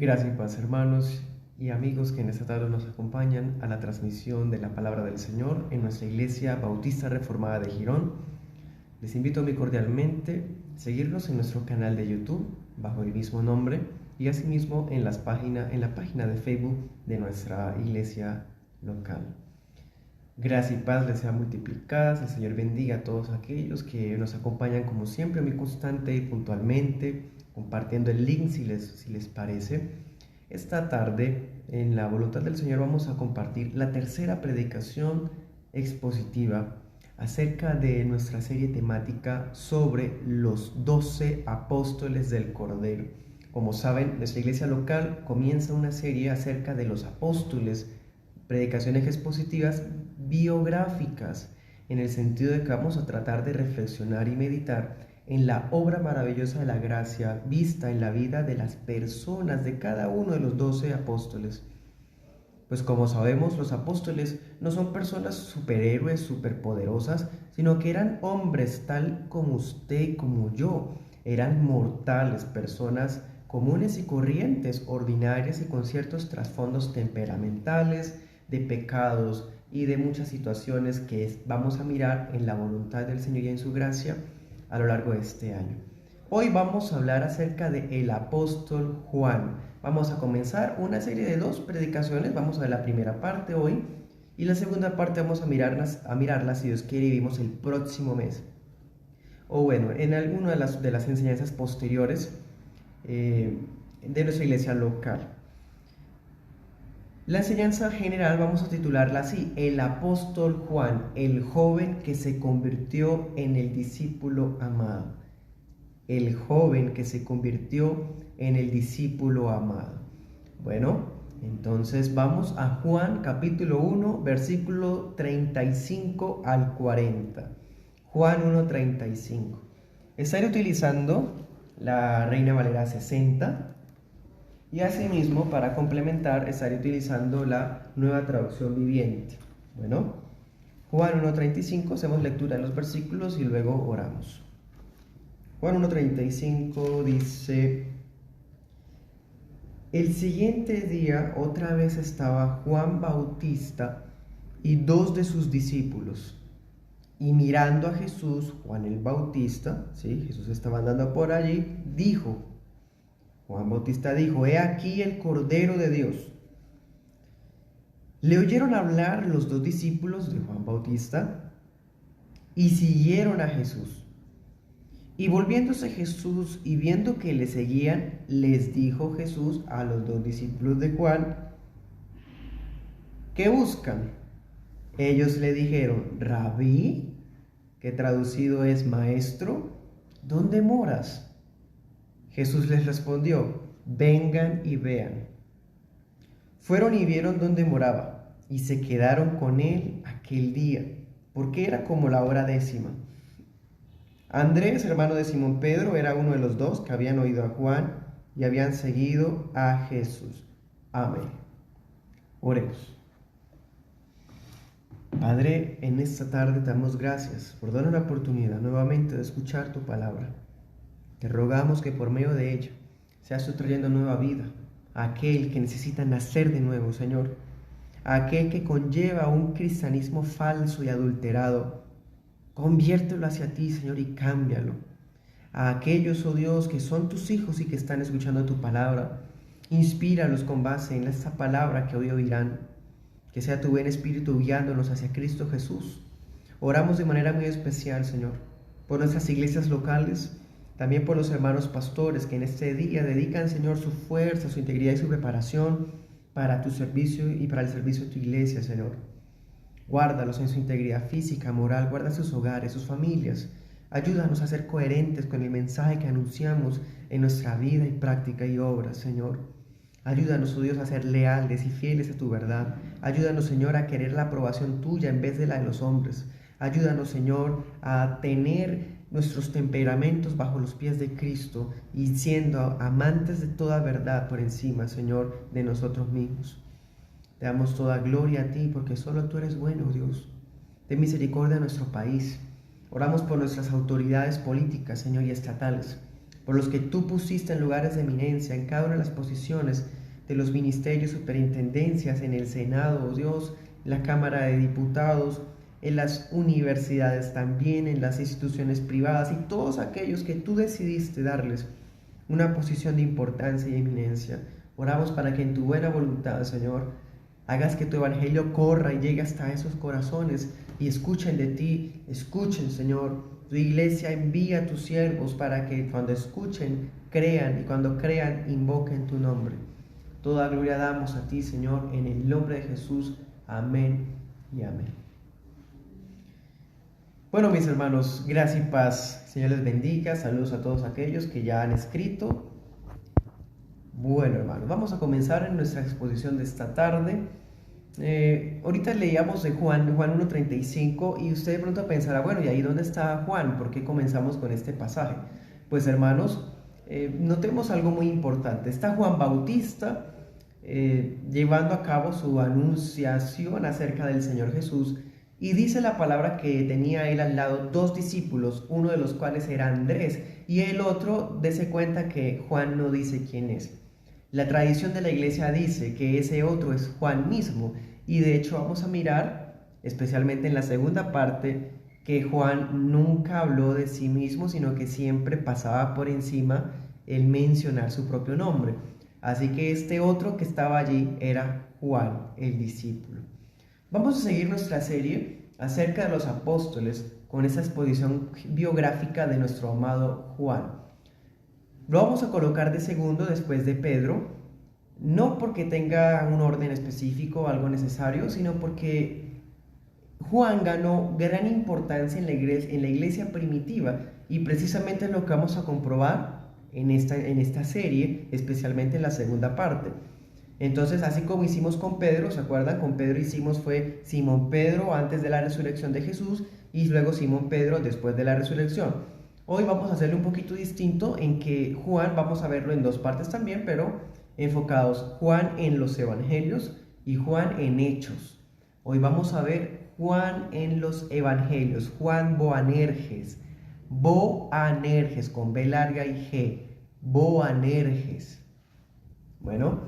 Gracias y paz, hermanos y amigos que en esta tarde nos acompañan a la transmisión de la Palabra del Señor en nuestra Iglesia Bautista Reformada de Girón. Les invito muy cordialmente a seguirnos en nuestro canal de YouTube bajo el mismo nombre y asimismo en la página de Facebook de nuestra iglesia local. Gracia y paz les sean multiplicadas. El Señor bendiga a todos aquellos que nos acompañan como siempre, muy constante y puntualmente, compartiendo el link si les parece. Esta tarde, en la voluntad del Señor, vamos a compartir la tercera predicación expositiva acerca de nuestra serie temática sobre los 12 apóstoles del Cordero. Como saben, nuestra iglesia local comienza una serie acerca de los apóstoles, predicaciones expositivas biográficas, en el sentido de que vamos a tratar de reflexionar y meditar en la obra maravillosa de la gracia vista en la vida de las personas de cada uno de los 12 apóstoles. Pues como sabemos, los apóstoles no son personas superhéroes, superpoderosas, sino que eran hombres tal como usted y como yo. Eran mortales, personas comunes y corrientes, ordinarias y con ciertos trasfondos temperamentales, de pecados y de muchas situaciones que vamos a mirar en la voluntad del Señor y en su gracia a lo largo de este año. Hoy vamos a hablar acerca del apóstol Juan. Vamos a comenzar una serie de 2 predicaciones. Vamos a ver la primera parte hoy y la segunda parte vamos a mirarla si Dios quiere y vimos el próximo mes. O bueno, en alguna de las enseñanzas posteriores de nuestra iglesia local. La enseñanza general vamos a titularla así: el apóstol Juan, el joven que se convirtió en el discípulo amado. El joven que se convirtió en el discípulo amado. Bueno, entonces vamos a Juan capítulo 1, versículo 35 al 40. Juan 1:35. Estaré utilizando la Reina Valera 60. Y asimismo, para complementar, estaré utilizando la Nueva Traducción Viviente. Bueno, Juan 1:35, hacemos lectura de los versículos y luego oramos. Juan 1:35 dice: el siguiente día otra vez estaba Juan Bautista y 2 de sus discípulos. Y mirando a Jesús, Juan el Bautista, ¿sí? Jesús estaba andando por allí, Juan Bautista dijo: he aquí el Cordero de Dios. Le oyeron hablar los 2 discípulos de Juan Bautista y siguieron a Jesús. Y volviéndose Jesús y viendo que le seguían, les dijo Jesús a los 2 discípulos de Juan: ¿qué buscan? Ellos le dijeron: Rabí, que traducido es maestro, ¿dónde moras? Jesús les respondió: vengan y vean. Fueron y vieron dónde moraba, y se quedaron con él aquel día, porque era como la hora 10:00. Andrés, hermano de Simón Pedro, era uno de los 2 que habían oído a Juan y habían seguido a Jesús. Amén. Oremos. Padre, en esta tarde te damos gracias por darnos la oportunidad nuevamente de escuchar tu palabra. Te rogamos que por medio de ella seas tú trayendo nueva vida a aquel que necesita nacer de nuevo, Señor. A aquel que conlleva un cristianismo falso y adulterado. Conviértelo hacia ti, Señor, y cámbialo. A aquellos, oh Dios, que son tus hijos y que están escuchando tu palabra, inspíralos con base en esta palabra que hoy oirán. Que sea tu buen espíritu guiándonos hacia Cristo Jesús. Oramos de manera muy especial, Señor, por nuestras iglesias locales, también por los hermanos pastores que en este día dedican, Señor, su fuerza, su integridad y su preparación para tu servicio y para el servicio de tu iglesia, Señor. Guárdalos en su integridad física, moral, guarda sus hogares, sus familias. Ayúdanos a ser coherentes con el mensaje que anunciamos en nuestra vida y práctica y obra, Señor. Ayúdanos, oh Dios, a ser leales y fieles a tu verdad. Ayúdanos, Señor, a querer la aprobación tuya en vez de la de los hombres. Ayúdanos, Señor, a tener nuestros temperamentos bajo los pies de Cristo y siendo amantes de toda verdad por encima, Señor, de nosotros mismos. Te damos toda gloria a ti porque solo tú eres bueno, Dios. Ten misericordia de nuestro país. Oramos por nuestras autoridades políticas, Señor, y estatales. por los que tú pusiste en lugares de eminencia, en cada una de las posiciones de los ministerios, superintendencias, en el Senado, oh Dios, en la Cámara de Diputados, en las universidades también, en las instituciones privadas y todos aquellos que tú decidiste darles una posición de importancia y eminencia. Oramos para que en tu buena voluntad, Señor, hagas que tu evangelio corra y llegue hasta esos corazones y escuchen de ti, escuchen, Señor. Tu iglesia envía a tus siervos para que cuando escuchen, crean, y cuando crean, invoquen tu nombre. Toda gloria damos a ti, Señor, en el nombre de Jesús. Amén y amén. Bueno, mis hermanos, gracia y paz. Señor les bendiga. Saludos a todos aquellos que ya han escrito. Bueno, hermanos, vamos a comenzar en nuestra exposición de esta tarde. Ahorita leíamos de Juan 1:35 y usted de pronto pensará, bueno, ¿y ahí dónde está Juan? ¿Por qué comenzamos con este pasaje? Pues hermanos, notemos algo muy importante. Está Juan Bautista llevando a cabo su anunciación acerca del Señor Jesús y dice la palabra que tenía él al lado dos discípulos, uno de los cuales era Andrés y el otro, dése cuenta que Juan no dice quién es. La tradición de la iglesia dice que ese otro es Juan mismo y de hecho vamos a mirar, especialmente en la segunda parte, que Juan nunca habló de sí mismo, sino que siempre pasaba por encima el mencionar su propio nombre. Así que este otro que estaba allí era Juan, el discípulo. Vamos a seguir nuestra serie acerca de los apóstoles con esa exposición biográfica de nuestro amado Juan. Lo vamos a colocar de segundo después de Pedro, no porque tenga un orden específico o algo necesario, sino porque Juan ganó gran importancia en la iglesia primitiva y precisamente es lo que vamos a comprobar en esta serie, especialmente en la segunda parte. Entonces, así como hicimos con Pedro, ¿se acuerdan? Con Pedro fue Simón Pedro antes de la resurrección de Jesús y luego Simón Pedro después de la resurrección. Hoy vamos a hacerlo un poquito distinto en que Juan, vamos a verlo en dos partes también, pero enfocados Juan en los evangelios y Juan en hechos. Hoy vamos a ver Juan en los evangelios, Juan Boanerges con B larga y G, Boanerges. Bueno,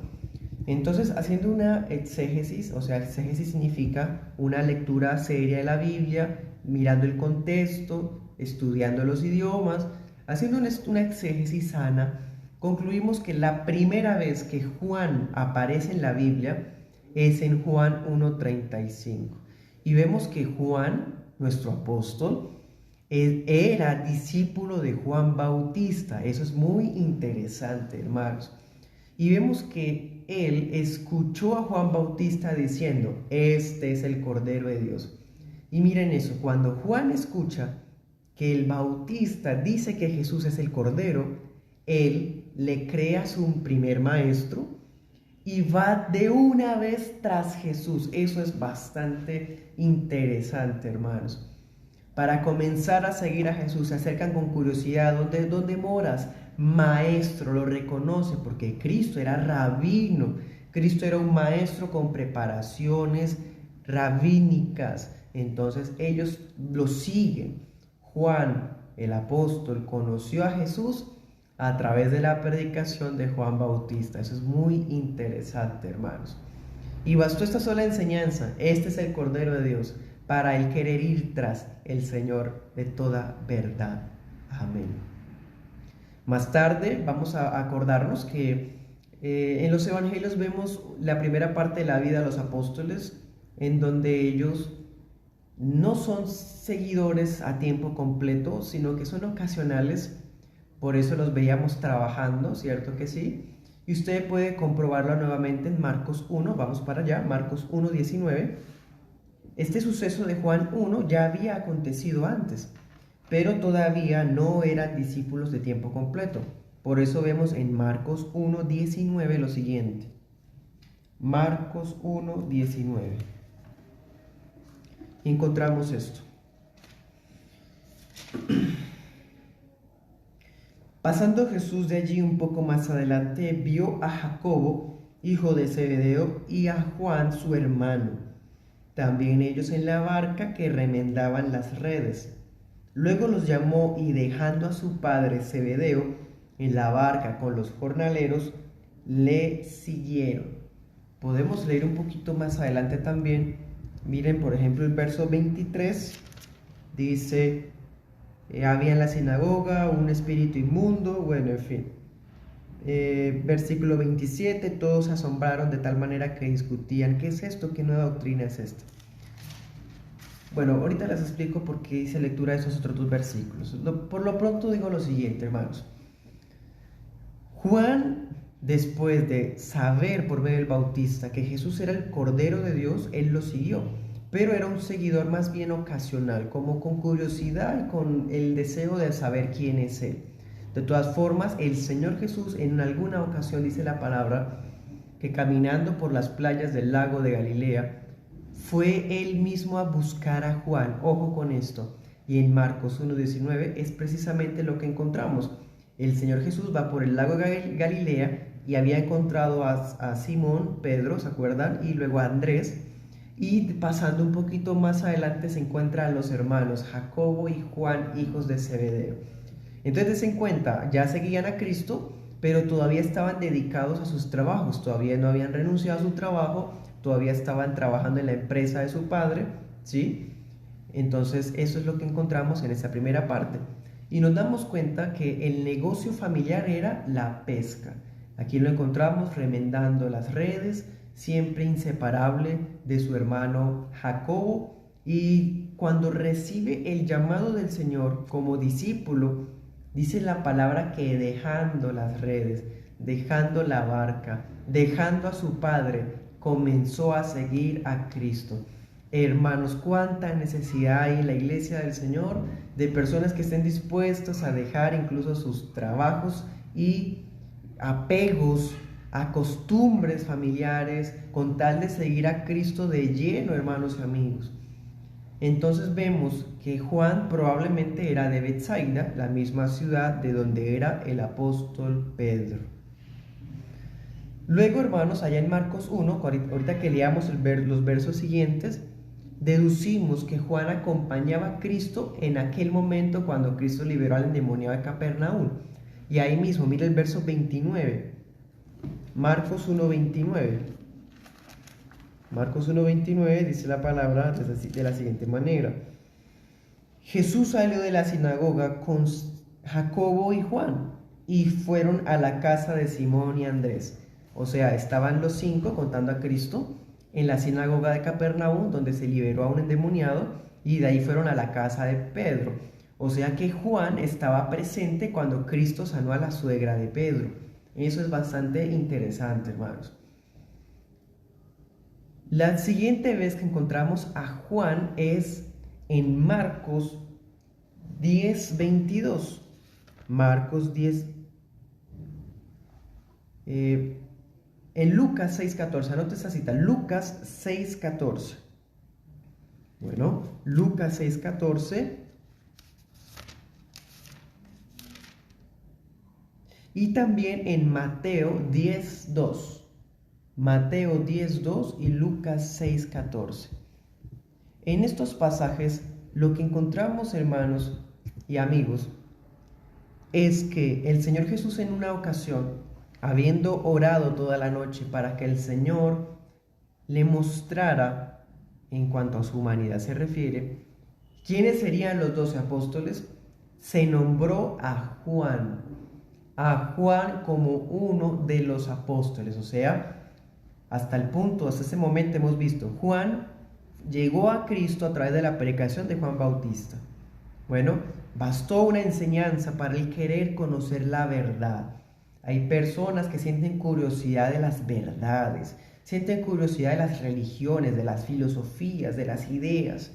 entonces haciendo una exégesis, o sea, exégesis significa una lectura seria de la Biblia, mirando el contexto, estudiando los idiomas, haciendo una exégesis sana, concluimos que la primera vez que Juan aparece en la Biblia es en Juan 1:35. Y vemos que Juan, nuestro apóstol, era discípulo de Juan Bautista. Eso es muy interesante, hermanos. Y vemos que él escuchó a Juan Bautista diciendo, este es el Cordero de Dios. Y miren eso, cuando Juan escucha que el Bautista dice que Jesús es el Cordero, él le crea su primer maestro y va de una vez tras Jesús. Eso es bastante interesante, hermanos. Para comenzar a seguir a Jesús, se acercan con curiosidad. ¿Dónde moras? Maestro, lo reconoce porque Cristo era rabino. Cristo era un maestro con preparaciones rabínicas. Entonces ellos lo siguen. Juan, el apóstol, conoció a Jesús a través de la predicación de Juan Bautista. Eso es muy interesante, hermanos. Y bastó esta sola enseñanza. Este es el Cordero de Dios, para el querer ir tras el Señor de toda verdad. Amén. Más tarde vamos a acordarnos que en los evangelios vemos la primera parte de la vida de los apóstoles, en donde ellos no son seguidores a tiempo completo, sino que son ocasionales. Por eso los veíamos trabajando, ¿cierto que sí? Y usted puede comprobarlo nuevamente en Marcos 1, vamos para allá, Marcos 1:19. Este suceso de Juan 1 ya había acontecido antes, pero todavía no eran discípulos de tiempo completo. Por eso vemos en Marcos 1:19 lo siguiente. Marcos 1:19. Encontramos esto. Pasando Jesús de allí un poco más adelante, vio a Jacobo, hijo de Zebedeo, y a Juan, su hermano, también ellos en la barca que remendaban las redes. Luego los llamó y dejando a su padre Zebedeo, en la barca con los jornaleros, le siguieron. Podemos leer un poquito más adelante también. Miren, por ejemplo, el verso 23 dice, había en la sinagoga un espíritu inmundo, bueno, en fin. Versículo 27, todos se asombraron de tal manera que discutían, ¿qué es esto? ¿Qué nueva doctrina es esta? Bueno, ahorita les explico por qué hice lectura de esos otros dos versículos. Por lo pronto digo lo siguiente, hermanos. Juan, después de saber por medio del Bautista que Jesús era el Cordero de Dios, él lo siguió, pero era un seguidor más bien ocasional, como con curiosidad y con el deseo de saber quién es él. De todas formas, el Señor Jesús en alguna ocasión dice la palabra que caminando por las playas del lago de Galilea, fue él mismo a buscar a Juan. Ojo con esto. Y en Marcos 1:19 es precisamente lo que encontramos. El Señor Jesús va por el lago de Galilea y había encontrado a Simón, Pedro, ¿se acuerdan? Y luego a Andrés. Y pasando un poquito más adelante se encuentra a los hermanos Jacobo y Juan, hijos de Zebedeo. Entonces se cuenta, ya seguían a Cristo, pero todavía estaban dedicados a sus trabajos, todavía no habían renunciado a su trabajo, todavía estaban trabajando en la empresa de su padre, ¿sí? Entonces eso es lo que encontramos en esa primera parte. Y nos damos cuenta que el negocio familiar era la pesca. Aquí lo encontramos remendando las redes, siempre inseparable de su hermano Jacobo. Y cuando recibe el llamado del Señor como discípulo, dice la palabra que dejando las redes, dejando la barca, dejando a su padre, comenzó a seguir a Cristo. Hermanos, cuánta necesidad hay en la iglesia del Señor de personas que estén dispuestas a dejar incluso sus trabajos y apegos a costumbres familiares con tal de seguir a Cristo de lleno, hermanos y amigos. Entonces vemos que Juan probablemente era de Betsaida, la misma ciudad de donde era el apóstol Pedro. Luego, hermanos, allá en Marcos 1, ahorita que leamos los versos siguientes, deducimos que Juan acompañaba a Cristo en aquel momento cuando Cristo liberó al endemoniado de Capernaum. Y ahí mismo, mira el verso 29. Marcos 1:29. Marcos 1:29 dice la palabra de la siguiente manera. Jesús salió de la sinagoga con Jacobo y Juan y fueron a la casa de Simón y Andrés. O sea, estaban los 5 contando a Cristo en la sinagoga de Capernaum, donde se liberó a un endemoniado, y de ahí fueron a la casa de Pedro. O sea que Juan estaba presente cuando Cristo sanó a la suegra de Pedro. Eso es bastante interesante, hermanos. La siguiente vez que encontramos a Juan es en Marcos 10:22. Marcos 10. En Lucas 6:14, anote esa cita, Lucas 6:14. Bueno, Lucas 6:14. Y también en Mateo 10:2. Mateo 10:2 y Lucas 6:14. En estos pasajes lo que encontramos, hermanos y amigos, es que el Señor Jesús en una ocasión, habiendo orado toda la noche para que el Señor le mostrara, en cuanto a su humanidad se refiere, quiénes serían los 12 apóstoles, se nombró a Juan como uno de los apóstoles. O sea, hasta ese momento hemos visto, Juan llegó a Cristo a través de la predicación de Juan Bautista. Bueno, bastó una enseñanza para el querer conocer la verdad. Hay personas que sienten curiosidad de las verdades, sienten curiosidad de las religiones, de las filosofías, de las ideas.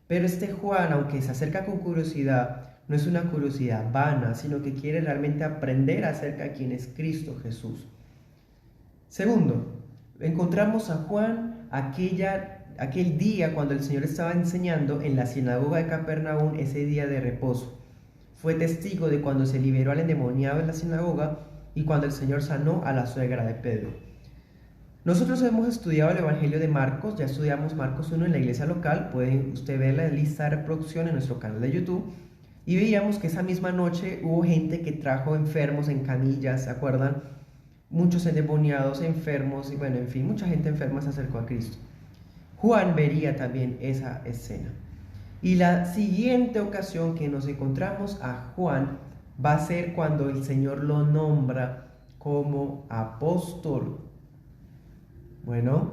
Pero este Juan, aunque se acerca con curiosidad, no es una curiosidad vana, sino que quiere realmente aprender acerca de quién es Cristo Jesús. Segundo, encontramos a Juan aquel día cuando el Señor estaba enseñando en la sinagoga de Capernaum, ese día de reposo. Fue testigo de cuando se liberó al endemoniado en la sinagoga y cuando el Señor sanó a la suegra de Pedro. Nosotros hemos estudiado el Evangelio de Marcos, ya estudiamos Marcos 1 en la iglesia local, pueden usted ver la lista de reproducción en nuestro canal de YouTube. Y veíamos que esa misma noche hubo gente que trajo enfermos en camillas, ¿se acuerdan? Muchos endemoniados, enfermos, y bueno, en fin, mucha gente enferma se acercó a Cristo. Juan vería también esa escena. Y la siguiente ocasión que nos encontramos a Juan va a ser cuando el Señor lo nombra como apóstol. Bueno,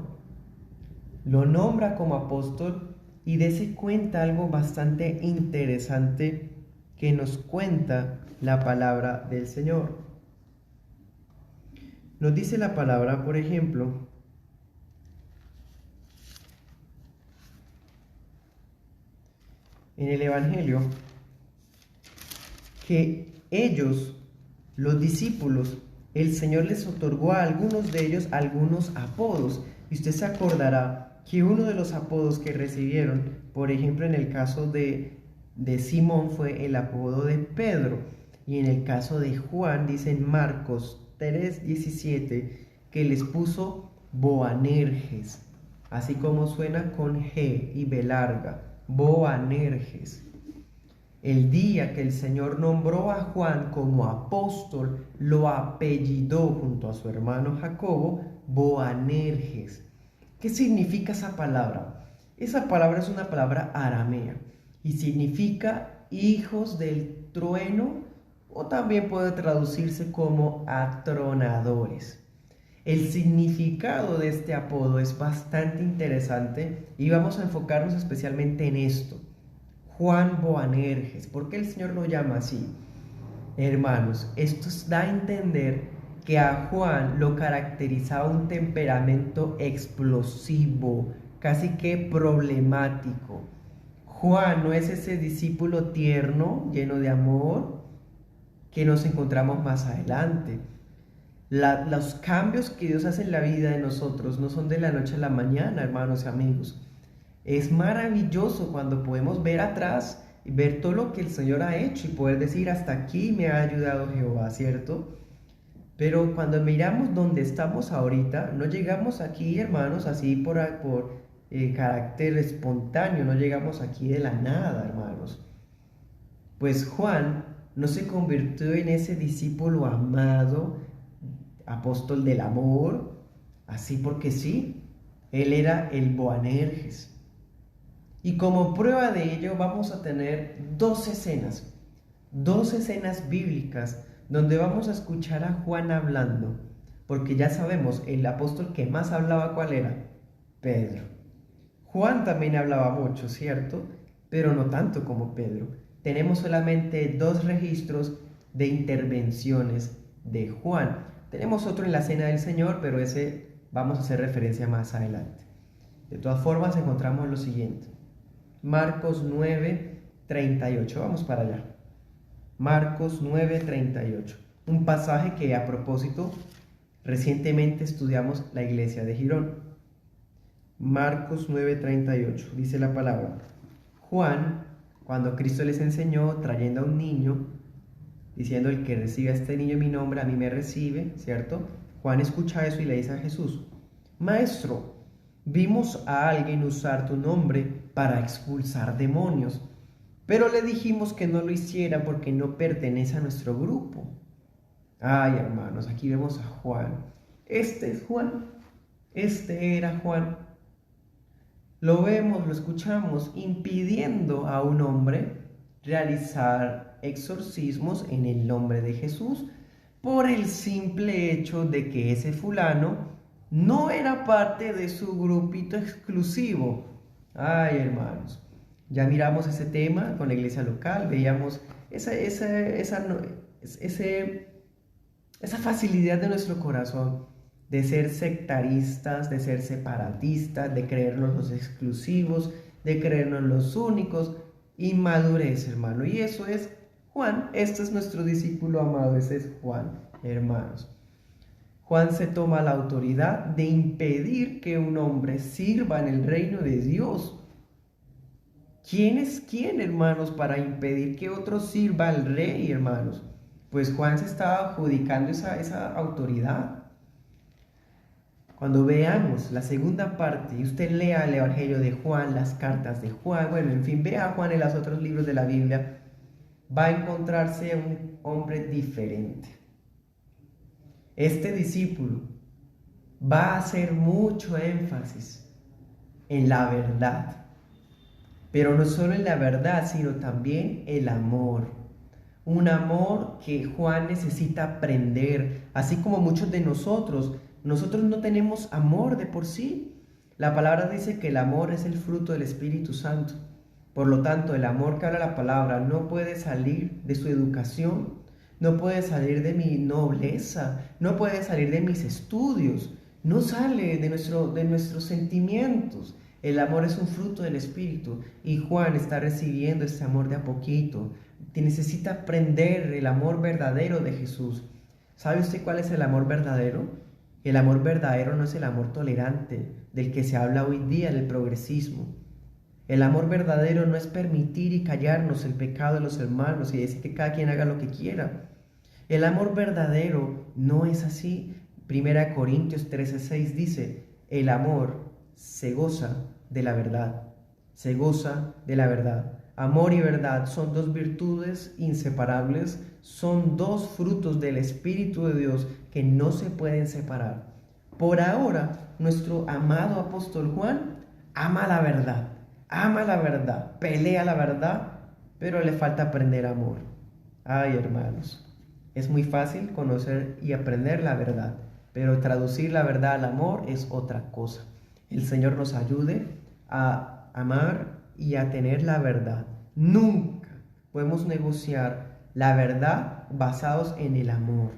lo nombra como apóstol y dése cuenta algo bastante interesante que nos cuenta la palabra del Señor. Nos dice la palabra, por ejemplo, en el Evangelio, que ellos, los discípulos, el Señor les otorgó a algunos de ellos algunos apodos. Y usted se acordará que uno de los apodos que recibieron, por ejemplo, en el caso de Simón, fue el apodo de Pedro. Y en el caso de Juan, dice en Marcos 3:17, que les puso Boanerges, así como suena con G y B larga, Boanerges. El día que el Señor nombró a Juan como apóstol, lo apellidó junto a su hermano Jacobo Boanerges. ¿Qué significa esa palabra? Esa palabra es una palabra aramea y significa hijos del trueno, o también puede traducirse como atronadores. El significado de este apodo es bastante interesante y vamos a enfocarnos especialmente en esto. Juan Boanerges, ¿por qué el Señor lo llama así? Hermanos, esto da a entender que a Juan lo caracterizaba un temperamento explosivo, casi que problemático. Juan no es ese discípulo tierno, lleno de amor, que nos encontramos más adelante. Los cambios que Dios hace en la vida de nosotros no son de la noche a la mañana, hermanos y amigos. Es maravilloso cuando podemos ver atrás y ver todo lo que el Señor ha hecho y poder decir, hasta aquí me ha ayudado Jehová, ¿cierto? Pero cuando miramos dónde estamos ahorita, no llegamos aquí, hermanos, así por carácter espontáneo, no llegamos aquí de la nada, hermanos. Pues Juan no se convirtió en ese discípulo amado, apóstol del amor, así porque sí. Él era el Boanerges. Y como prueba de ello vamos a tener dos escenas bíblicas donde vamos a escuchar a Juan hablando, porque ya sabemos, el apóstol que más hablaba, ¿cuál era? Pedro. Juan también hablaba mucho, ¿cierto? Pero no tanto como Pedro. Tenemos solamente dos registros de intervenciones de Juan. Tenemos otro en la Cena del Señor, pero ese vamos a hacer referencia más adelante. De todas formas, encontramos lo siguiente. Marcos 9:38. Vamos para allá. Marcos 9:38. Un pasaje que, a propósito, recientemente estudiamos la iglesia de Girón. Marcos 9:38. Dice la palabra. Juan, cuando Cristo les enseñó trayendo a un niño, diciendo, el que recibe a este niño en mi nombre, a mí me recibe, ¿cierto? Juan escucha eso y le dice a Jesús, Maestro, vimos a alguien usar tu nombre para expulsar demonios, pero le dijimos que no lo hiciera porque no pertenece a nuestro grupo. Ay, hermanos, aquí vemos a Juan. Este es Juan. Este era Juan. Lo vemos, lo escuchamos, impidiendo a un hombre realizar exorcismos en el nombre de Jesús por el simple hecho de que ese fulano no era parte de su grupito exclusivo. Ay, hermanos, ya miramos ese tema con la iglesia local, veíamos esa facilidad de nuestro corazón de ser sectaristas, de ser separatistas, de creernos los exclusivos, de creernos los únicos. Inmadurez, hermano. Y eso es Juan. Este es nuestro discípulo amado. Ese es Juan, hermanos. Juan se toma la autoridad de impedir que un hombre sirva en el reino de Dios. ¿Quién es quién, hermanos, para impedir que otro sirva al rey, hermanos? Pues Juan se estaba adjudicando esa autoridad. Cuando veamos la segunda parte y usted lea el Evangelio de Juan, las cartas de Juan, bueno, en fin, vea a Juan en los otros libros de la Biblia, va a encontrarse un hombre diferente. Este discípulo va a hacer mucho énfasis en la verdad, pero no solo en la verdad, sino también el amor. Un amor que Juan necesita aprender, así como muchos de nosotros. Nosotros no tenemos amor de por sí. La palabra dice que el amor es el fruto del Espíritu Santo. Por lo tanto, el amor que habla la palabra no puede salir de su educación, no puede salir de mi nobleza, no puede salir de mis estudios, no sale de nuestros sentimientos. El amor es un fruto del Espíritu y Juan está recibiendo este amor de a poquito. Necesita aprender el amor verdadero de Jesús. ¿Sabe usted cuál es el amor verdadero? El amor verdadero no es el amor tolerante del que se habla hoy día, del progresismo. El amor verdadero no es permitir y callarnos el pecado de los hermanos y decir que cada quien haga lo que quiera. El amor verdadero no es así. 1 Corintios 13:6 dice, el amor se goza de la verdad. Se goza de la verdad. Amor y verdad son dos virtudes inseparables, son dos frutos del Espíritu de Dios que no se pueden separar. Por ahora, nuestro amado apóstol Juan ama la verdad, pelea la verdad, pero le falta aprender amor. Ay, hermanos, es muy fácil conocer y aprender la verdad, pero traducir la verdad al amor es otra cosa. El Señor nos ayude a amar y a tener la verdad. Nunca podemos negociar la verdad basados en el amor,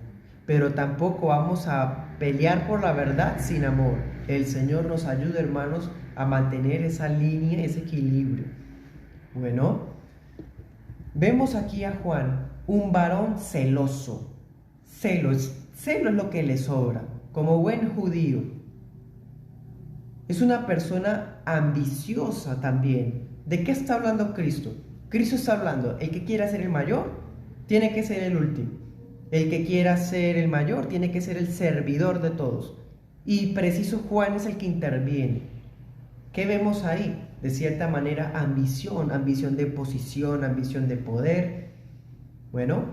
pero tampoco vamos a pelear por la verdad sin amor. El Señor nos ayude, hermanos, a mantener esa línea, ese equilibrio. Bueno, vemos aquí a Juan, un varón celoso. Celo es lo que le sobra, como buen judío. Es una persona ambiciosa también. ¿De qué está hablando Cristo? Cristo está hablando, el que quiera ser el mayor, tiene que ser el último. El que quiera ser el mayor, tiene que ser el servidor de todos. Y preciso Juan es el que interviene. ¿Qué vemos ahí? De cierta manera, ambición de posición, ambición de poder. Bueno,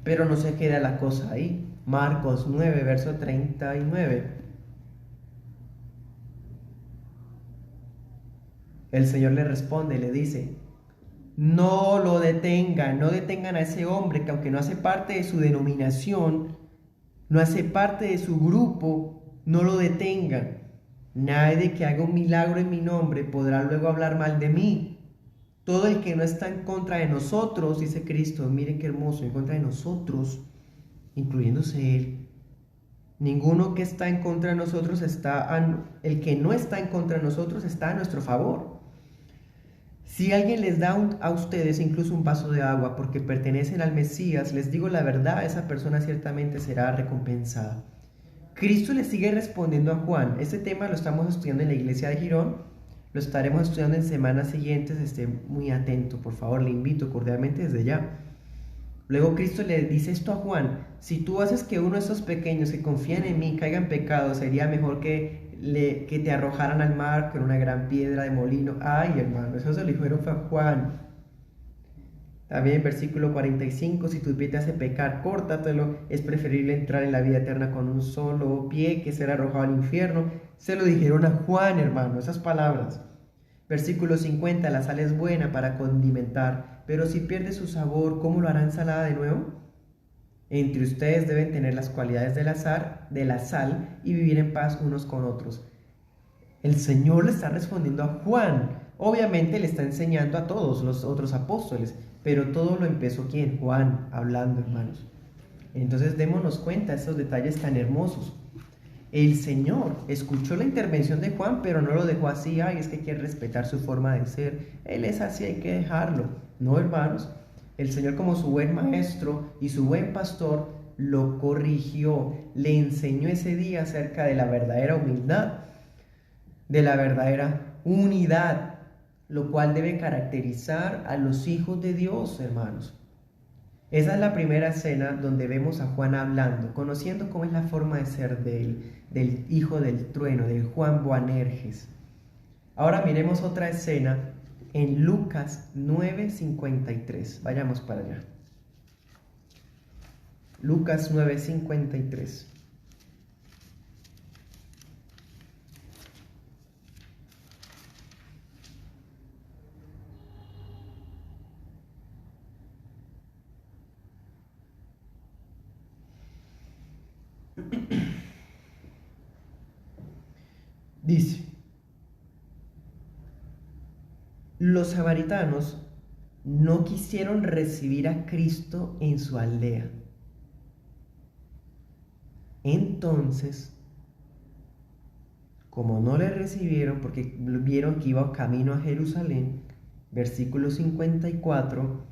pero no se queda la cosa ahí. Marcos 9, verso 39. El Señor le responde, le dice, no lo detengan, no detengan a ese hombre que aunque no hace parte de su denominación, no hace parte de su grupo, no lo detengan. Nadie que haga un milagro en mi nombre podrá luego hablar mal de mí. Todo el que no está en contra de nosotros, dice Cristo, miren qué hermoso, en contra de nosotros, incluyéndose Él. Ninguno que está en contra de nosotros el que no está en contra de nosotros está a nuestro favor. Si alguien les da a ustedes incluso un vaso de agua porque pertenecen al Mesías, les digo la verdad, esa persona ciertamente será recompensada. Cristo le sigue respondiendo a Juan. Este tema lo estamos estudiando en la iglesia de Girón, lo estaremos estudiando en semanas siguientes, esté muy atento, por favor, le invito cordialmente desde ya. Luego Cristo le dice esto a Juan, si tú haces que uno de esos pequeños que confían en mí caiga en pecado, sería mejor que te arrojaran al mar con una gran piedra de molino. Ay, hermano, eso se lo dijeron fue a Juan. También en versículo 45, si tu pie te hace pecar, córtatelo, es preferible entrar en la vida eterna con un solo pie que ser arrojado al infierno. Se lo dijeron a Juan, hermano, esas palabras. Versículo 50, la sal es buena para condimentar, pero si pierde su sabor, ¿cómo lo harán salada de nuevo? Entre ustedes deben tener las cualidades de la sal y vivir en paz unos con otros. El Señor le está respondiendo a Juan. Obviamente le está enseñando a todos los otros apóstoles, pero todo lo empezó ¿quién? Juan, hablando, hermanos. Entonces démonos cuenta de estos detalles tan hermosos. El Señor escuchó la intervención de Juan, pero no lo dejó así. Ay, es que quiere respetar su forma de ser. Él es así, hay que dejarlo. No, hermanos. El Señor, como su buen maestro y su buen pastor, lo corrigió. Le enseñó ese día acerca de la verdadera humildad, de la verdadera unidad, lo cual debe caracterizar a los hijos de Dios, hermanos. Esa es la primera escena donde vemos a Juan hablando, conociendo cómo es la forma de ser del hijo del trueno, del Juan Boanerges. Ahora miremos otra escena en Lucas 9:53. Vayamos para allá. Lucas 9:53. Dice, los samaritanos no quisieron recibir a Cristo en su aldea. Entonces, como no le recibieron porque vieron que iba camino a Jerusalén, versículo 54,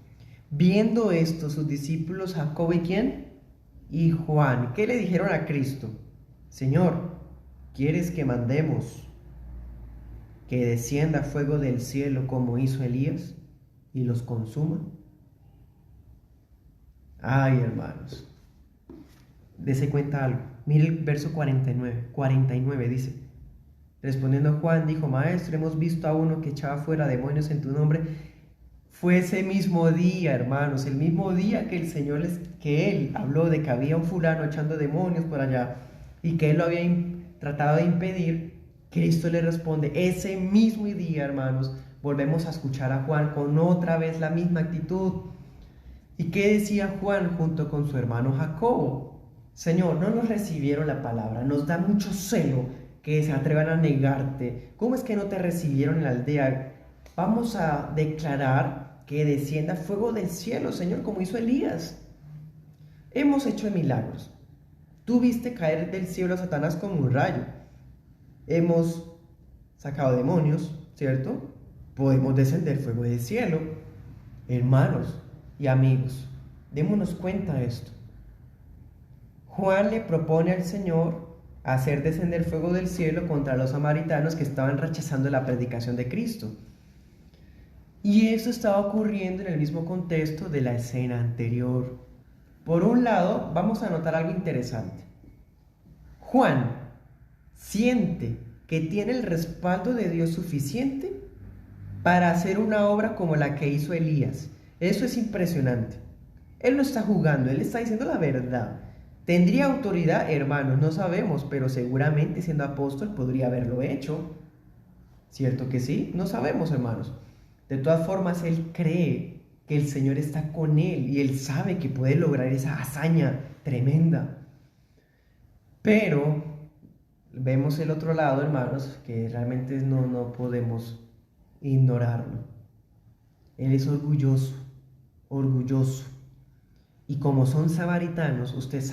viendo esto sus discípulos Jacobo y ¿quién? Y Juan, ¿qué le dijeron a Cristo? Señor, ¿quieres que mandemos que descienda fuego del cielo como hizo Elías y los consuma? Ay, hermanos, dese cuenta algo. Mire el verso 49 dice, respondiendo Juan, dijo, Maestro, hemos visto a uno que echaba fuera demonios en tu nombre. Fue ese mismo día, hermanos, el mismo día que el Señor que él habló de que había un fulano echando demonios por allá y que él lo había tratado de impedir. Cristo le responde, ese mismo día, hermanos, volvemos a escuchar a Juan con otra vez la misma actitud. ¿Y qué decía Juan junto con su hermano Jacobo? Señor, no nos recibieron la palabra, nos da mucho celo que se atrevan a negarte. ¿Cómo es que no te recibieron en la aldea? Vamos a declarar que descienda fuego del cielo, Señor, como hizo Elías. Hemos hecho milagros. Tú viste caer del cielo a Satanás como un rayo. Hemos sacado demonios, ¿cierto? Podemos descender fuego del cielo. Hermanos y amigos, démonos cuenta de esto. Juan le propone al Señor hacer descender fuego del cielo contra los samaritanos que estaban rechazando la predicación de Cristo. Y eso estaba ocurriendo en el mismo contexto de la escena anterior. Por un lado, vamos a notar algo interesante. Juan siente que tiene el respaldo de Dios suficiente para hacer una obra como la que hizo Elías. Eso es impresionante. Él no está jugando, él está diciendo la verdad. ¿Tendría autoridad? Hermanos, no sabemos, pero seguramente siendo apóstol podría haberlo hecho. ¿Cierto que sí? No sabemos, hermanos. De todas formas, él cree que el Señor está con él y él sabe que puede lograr esa hazaña tremenda. Pero vemos el otro lado, hermanos, que realmente no podemos ignorarlo. Él es orgulloso. Y como son samaritanos, usted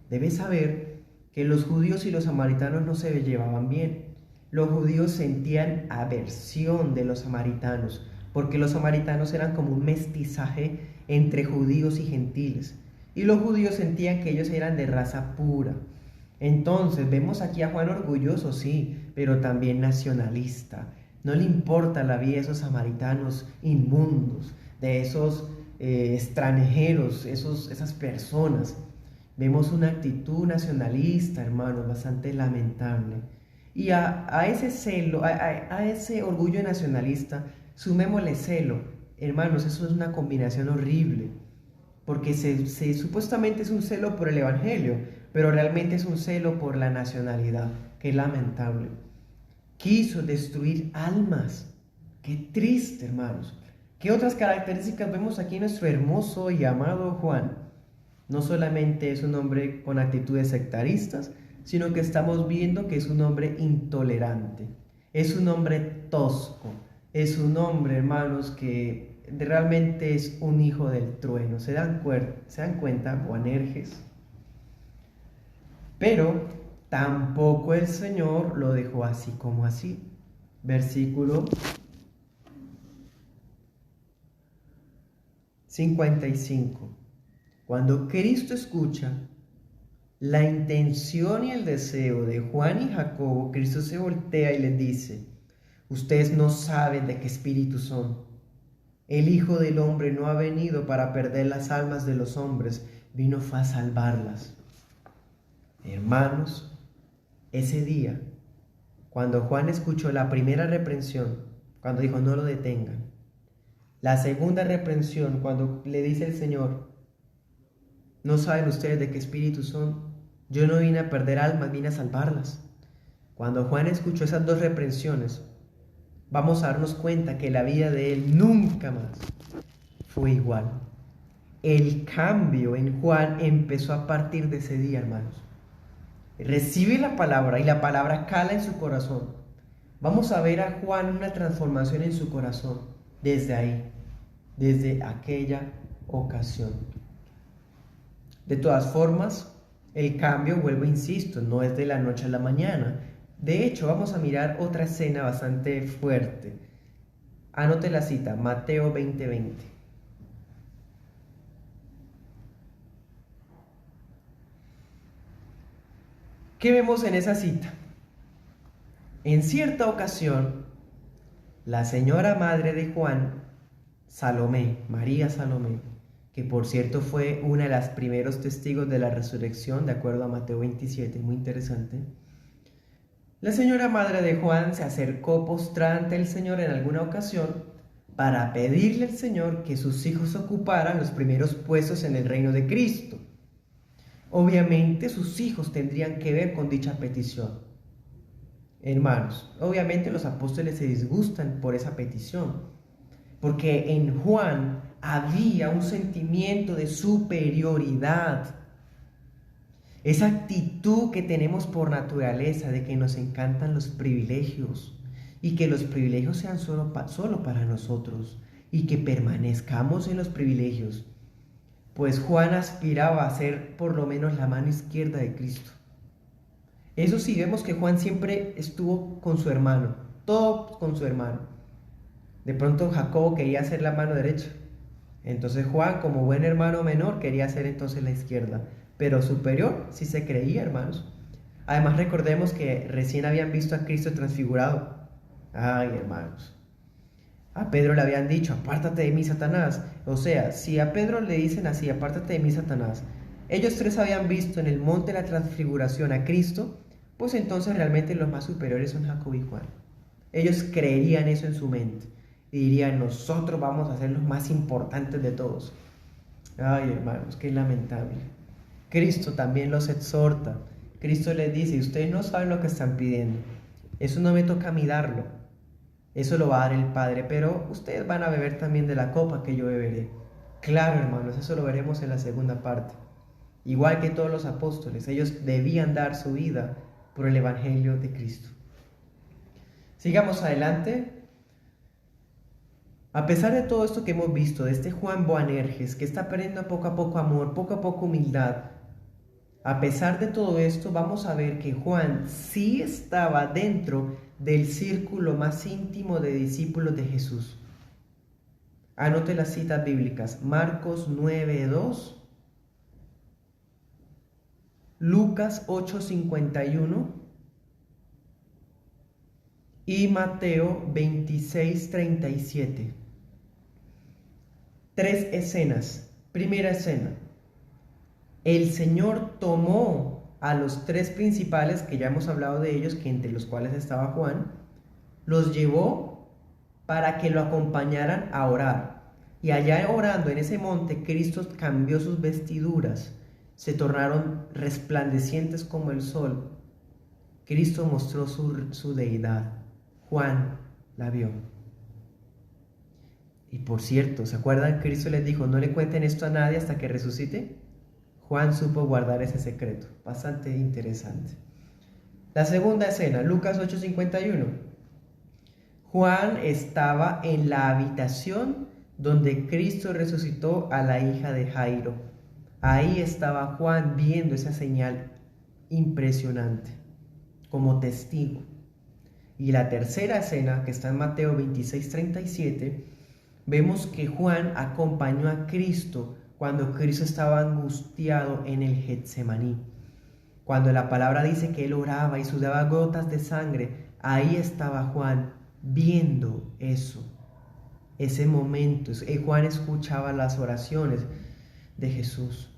debe saber que los judíos y los samaritanos no se llevaban bien. Los judíos sentían aversión de los samaritanos, porque los samaritanos eran como un mestizaje entre judíos y gentiles. Y los judíos sentían que ellos eran de raza pura. Entonces vemos aquí a Juan orgulloso, sí, pero también nacionalista. No le importa la vida de esos samaritanos inmundos, de esos extranjeros, esas personas. Vemos una actitud nacionalista, hermanos, bastante lamentable. Y a ese celo, a ese orgullo nacionalista, sumémosle celo. Hermanos, eso es una combinación horrible, porque supuestamente es un celo por el evangelio, pero realmente es un celo por la nacionalidad. Qué lamentable. Quiso destruir almas. Qué triste, hermanos. ¿Qué otras características vemos aquí en nuestro hermoso y amado Juan? No solamente es un hombre con actitudes sectaristas, sino que estamos viendo que es un hombre intolerante, es un hombre tosco, es un hombre, hermanos, que realmente es un hijo del trueno. ¿Se dan cuenta, Boanerges? Pero tampoco el Señor lo dejó así como así. Versículo 55. Cuando Cristo escucha la intención y el deseo de Juan y Jacobo, Cristo se voltea y les dice: ustedes no saben de qué espíritu son. El Hijo del Hombre no ha venido para perder las almas de los hombres, vino fue a salvarlas. Hermanos, ese día, cuando Juan escuchó la primera reprensión, cuando dijo no lo detengan. La segunda reprensión, cuando le dice el Señor, ¿no saben ustedes de qué espíritu son? Yo no vine a perder almas, vine a salvarlas. Cuando Juan escuchó esas dos reprensiones, vamos a darnos cuenta que la vida de él nunca más fue igual. El cambio en Juan empezó a partir de ese día, hermanos. Recibe la palabra y la palabra cala en su corazón. Vamos a ver a Juan una transformación en su corazón desde ahí, desde aquella ocasión. De todas formas, el cambio, vuelvo e insisto, no es de la noche a la mañana. De hecho, vamos a mirar otra escena bastante fuerte. Anote la cita, Mateo 20:20. ¿Qué vemos en esa cita? En cierta ocasión, la señora madre de Juan, Salomé, María Salomé, que por cierto fue una de las primeros testigos de la resurrección, de acuerdo a Mateo 27, muy interesante. La señora madre de Juan se acercó postrada ante el Señor en alguna ocasión para pedirle al Señor que sus hijos ocuparan los primeros puestos en el reino de Cristo. Obviamente sus hijos tendrían que ver con dicha petición. Hermanos, obviamente los apóstoles se disgustan por esa petición, porque en Juan había un sentimiento de superioridad. Esa actitud que tenemos por naturaleza de que nos encantan los privilegios y que los privilegios sean solo para nosotros y que permanezcamos en los privilegios. Pues Juan aspiraba a ser por lo menos la mano izquierda de Cristo. Eso sí, vemos que Juan siempre estuvo con su hermano, todo con su hermano. De pronto Jacobo quería ser la mano derecha. Entonces Juan, como buen hermano menor, quería ser entonces la izquierda. Pero superior sí se creía, hermanos. Además recordemos que recién habían visto a Cristo transfigurado. Ay, hermanos. A Pedro le habían dicho, apártate de mí, Satanás. O sea, si a Pedro le dicen así, apártate de mí, Satanás, ellos tres habían visto en el monte de la transfiguración a Cristo, pues entonces realmente los más superiores son Jacobo y Juan. Ellos creerían eso en su mente y dirían, nosotros vamos a ser los más importantes de todos. Ay, hermanos, qué lamentable. Cristo también los exhorta. Cristo les dice, ustedes no saben lo que están pidiendo. Eso no me toca a mí darlo. Eso lo va a dar el Padre, pero ustedes van a beber también de la copa que yo beberé. Claro, hermanos, eso lo veremos en la segunda parte. Igual que todos los apóstoles, ellos debían dar su vida por el Evangelio de Cristo. Sigamos adelante. A pesar de todo esto que hemos visto, de este Juan Boanerges, que está perdiendo poco a poco amor, poco a poco humildad, a pesar de todo esto, vamos a ver que Juan sí estaba dentro del círculo más íntimo de discípulos de Jesús. Anote las citas bíblicas, Marcos 9:2, Lucas 8:51 y Mateo 26:37. Tres escenas. Primera escena. El Señor tomó a los tres principales, que ya hemos hablado de ellos, que entre los cuales estaba Juan, los llevó para que lo acompañaran a orar. Y allá orando en ese monte, Cristo cambió sus vestiduras, se tornaron resplandecientes como el sol. Cristo mostró su deidad. Juan la vio. Y por cierto, ¿se acuerdan? Cristo les dijo, no le cuenten esto a nadie hasta que resucite. Juan supo guardar ese secreto, bastante interesante. La segunda escena, Lucas 8:51. Juan estaba en la habitación donde Cristo resucitó a la hija de Jairo. Ahí estaba Juan viendo esa señal impresionante, como testigo. Y la tercera escena, que está en Mateo 26:37, vemos que Juan acompañó a Cristo cuando Cristo estaba angustiado en el Getsemaní. Cuando la palabra dice que él oraba y sudaba gotas de sangre, ahí estaba Juan viendo eso, ese momento. Juan escuchaba las oraciones de Jesús.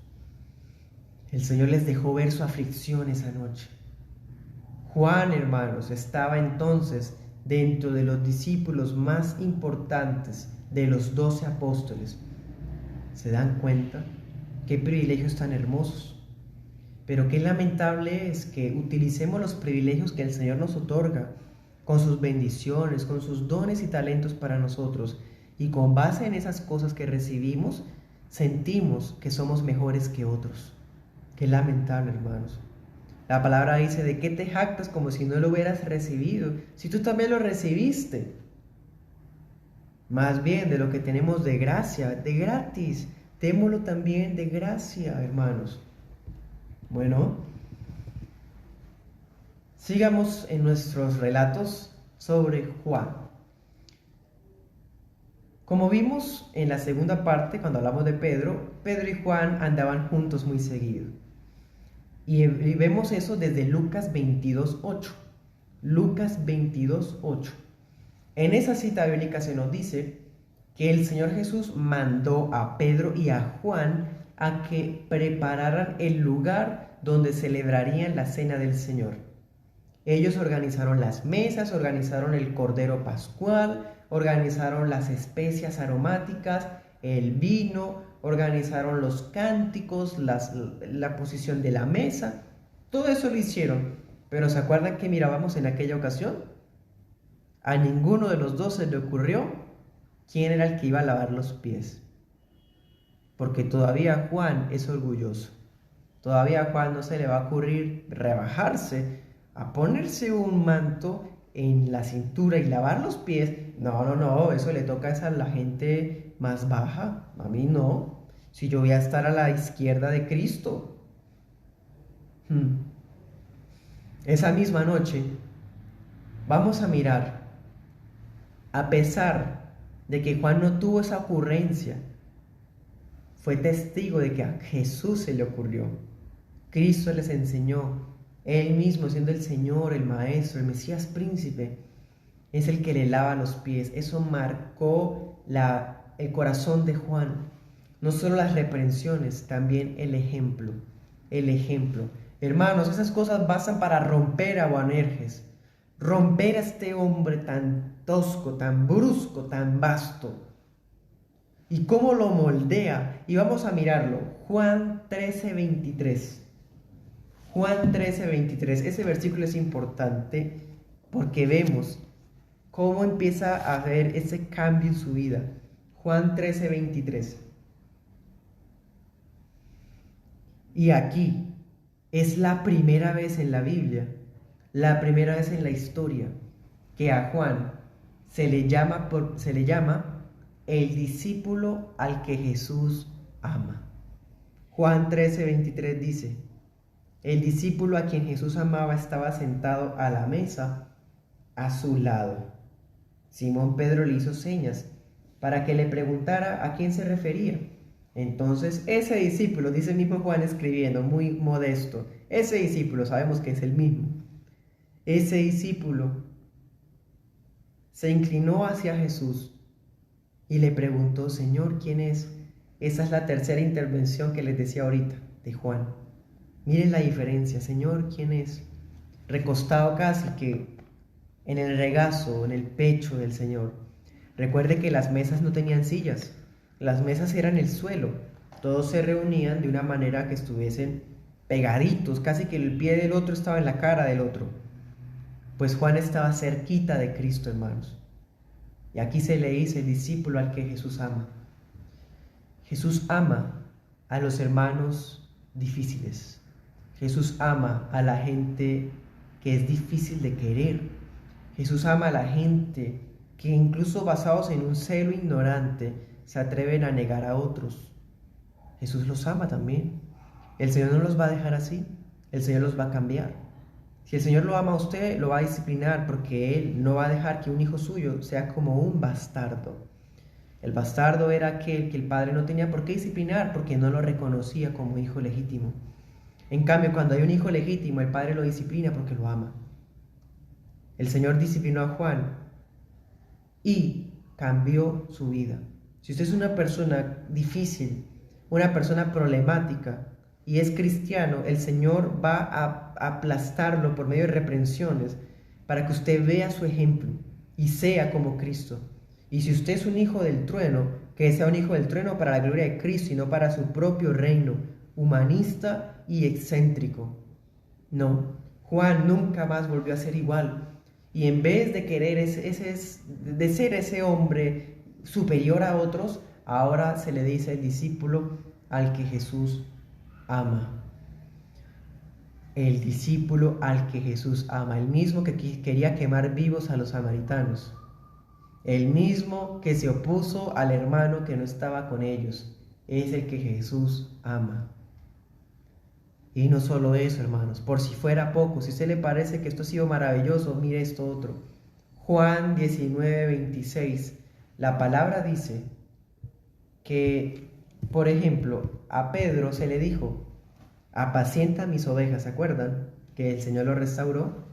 El Señor les dejó ver su aflicción esa noche. Juan, hermanos, estaba entonces dentro de los discípulos más importantes de los 12 apóstoles. ¿Se dan cuenta? Qué privilegios tan hermosos. Pero qué lamentable es que utilicemos los privilegios que el Señor nos otorga, con sus bendiciones, con sus dones y talentos para nosotros, y con base en esas cosas que recibimos, sentimos que somos mejores que otros. Qué lamentable, hermanos. La palabra dice: ¿de qué te jactas como si no lo hubieras recibido? Si tú también lo recibiste. Más bien de lo que tenemos de gracia, de gratis, démoslo también de gracia, hermanos. Bueno, sigamos en nuestros relatos sobre Juan. Como vimos en la segunda parte, cuando hablamos de Pedro, Pedro y Juan andaban juntos muy seguido. Y vemos eso desde Lucas 22:8. Lucas 22:8. En esa cita bíblica se nos dice que el Señor Jesús mandó a Pedro y a Juan a que prepararan el lugar donde celebrarían la cena del Señor. Ellos organizaron las mesas, organizaron el cordero pascual, organizaron las especias aromáticas, el vino, organizaron los cánticos, la posición de la mesa. Todo eso lo hicieron. Pero ¿se acuerdan que mirábamos en aquella ocasión? A ninguno de los dos se le ocurrió quién era el que iba a lavar los pies. Porque todavía Juan es orgulloso. Todavía a Juan no se le va a ocurrir rebajarse a ponerse un manto en la cintura y lavar los pies. No, eso le toca a la gente más baja. A mí no. Si yo voy a estar a la izquierda de Cristo. Esa misma noche vamos a mirar, a pesar de que Juan no tuvo esa ocurrencia, fue testigo de que a Jesús se le ocurrió. Cristo les enseñó. Él mismo, siendo el Señor, el Maestro, el Mesías príncipe, es el que le lava los pies. Eso marcó el corazón de Juan. No solo las reprensiones, también el ejemplo. El ejemplo. Hermanos, esas cosas bastan para romper a Boanerges. Romper a este hombre tan tosco, tan brusco, tan vasto. ¿Y cómo lo moldea? Y vamos a mirarlo. Juan 13:23. Juan 13:23. Ese versículo es importante porque vemos cómo empieza a haber ese cambio en su vida. Juan 13:23. Y aquí es la primera vez en la Biblia, la primera vez en la historia, que a Juan se le llama el discípulo al que Jesús ama. Juan 13:23 dice: el discípulo a quien Jesús amaba estaba sentado a la mesa a su lado. Simón Pedro le hizo señas para que le preguntara a quién se refería. Entonces ese discípulo, dice el mismo Juan escribiendo, muy modesto, ese discípulo, sabemos que es el mismo, ese discípulo se inclinó hacia Jesús y le preguntó: Señor, ¿quién es? Esa es la tercera intervención que les decía ahorita de Juan. Miren la diferencia. Señor, ¿quién es? Recostado casi que en el regazo, en el pecho del Señor. Recuerde que las mesas no tenían sillas, las mesas eran el suelo. Todos se reunían de una manera que estuviesen pegaditos, casi que el pie del otro estaba en la cara del otro. Pues Juan estaba cerquita de Cristo, hermanos. Y aquí se le dice: el discípulo al que Jesús ama. Jesús ama a los hermanos difíciles. Jesús ama a la gente que es difícil de querer. Jesús ama a la gente que, incluso basados en un celo ignorante, se atreven a negar a otros. Jesús los ama también. El Señor no los va a dejar así. El Señor los va a cambiar. Si el Señor lo ama a usted, lo va a disciplinar, porque Él no va a dejar que un hijo suyo sea como un bastardo. El bastardo era aquel que el padre no tenía por qué disciplinar, porque no lo reconocía como hijo legítimo. En cambio, cuando hay un hijo legítimo, el padre lo disciplina porque lo ama. El Señor disciplinó a Juan y cambió su vida. Si usted es una persona difícil, una persona problemática y es cristiano, el Señor va a aplastarlo por medio de reprensiones para que usted vea su ejemplo, y sea como Cristo. Y si usted es un hijo del trueno, que sea un hijo del trueno para la gloria de Cristo y no para su propio reino, humanista y excéntrico. No, Juan nunca más volvió a ser igual. Y en vez de querer de ser ese hombre superior a otros, ahora se le dice el discípulo al que Jesús ama. El discípulo al que Jesús ama, el mismo que quería quemar vivos a los samaritanos, el mismo que se opuso al hermano que no estaba con ellos, es el que Jesús ama. Y no solo eso, hermanos, por si fuera poco, si a usted le parece que esto ha sido maravilloso, mire esto otro. Juan 19:26, la palabra dice que, por ejemplo, a Pedro se le dijo: apacienta mis ovejas, ¿se acuerdan? Que el Señor lo restauró.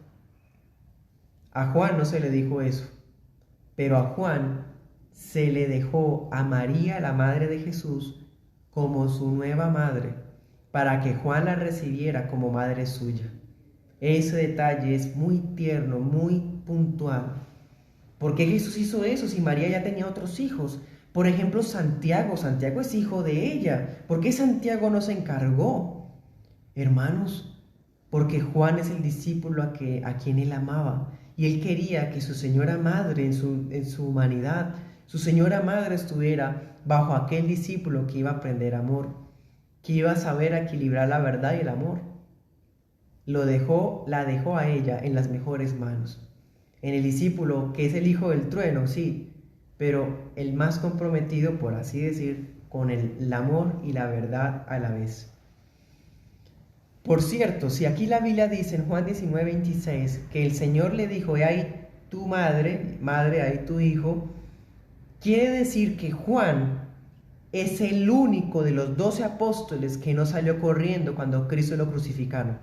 A Juan no se le dijo eso, pero a Juan se le dejó a María, la madre de Jesús, como su nueva madre, para que Juan la recibiera como madre suya. Ese detalle es muy tierno, muy puntual. ¿Por qué Jesús hizo eso si María ya tenía otros hijos? Por ejemplo, Santiago es hijo de ella. ¿Por qué Santiago no se encargó? Hermanos, porque Juan es el discípulo a quien él amaba, y él quería que su señora madre en su humanidad, su señora madre estuviera bajo aquel discípulo que iba a aprender amor, que iba a saber equilibrar la verdad y el amor. La dejó a ella en las mejores manos, en el discípulo que es el hijo del trueno, sí, pero el más comprometido, por así decir, con el amor y la verdad a la vez. Por cierto, si aquí la Biblia dice en Juan 19:26 que el Señor le dijo: he ahí tu madre, ahí tu hijo, quiere decir que Juan es el único de los 12 apóstoles que no salió corriendo cuando Cristo lo crucificaron.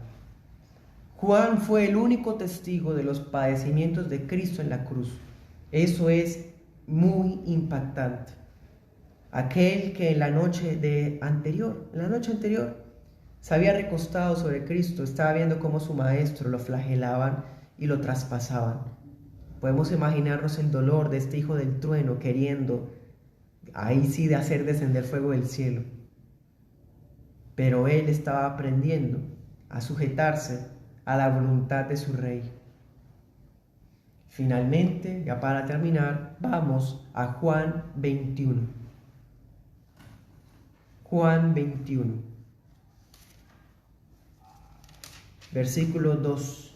Juan fue el único testigo de los padecimientos de Cristo en la cruz. Eso es muy impactante. Aquel que en la noche anterior, se había recostado sobre Cristo, estaba viendo cómo su maestro lo flagelaban y lo traspasaban. Podemos imaginarnos el dolor de este hijo del trueno queriendo, ahí sí, de hacer descender fuego del cielo. Pero él estaba aprendiendo a sujetarse a la voluntad de su rey. Finalmente, ya para terminar, vamos a Juan 21. Juan 21. Versículo 2.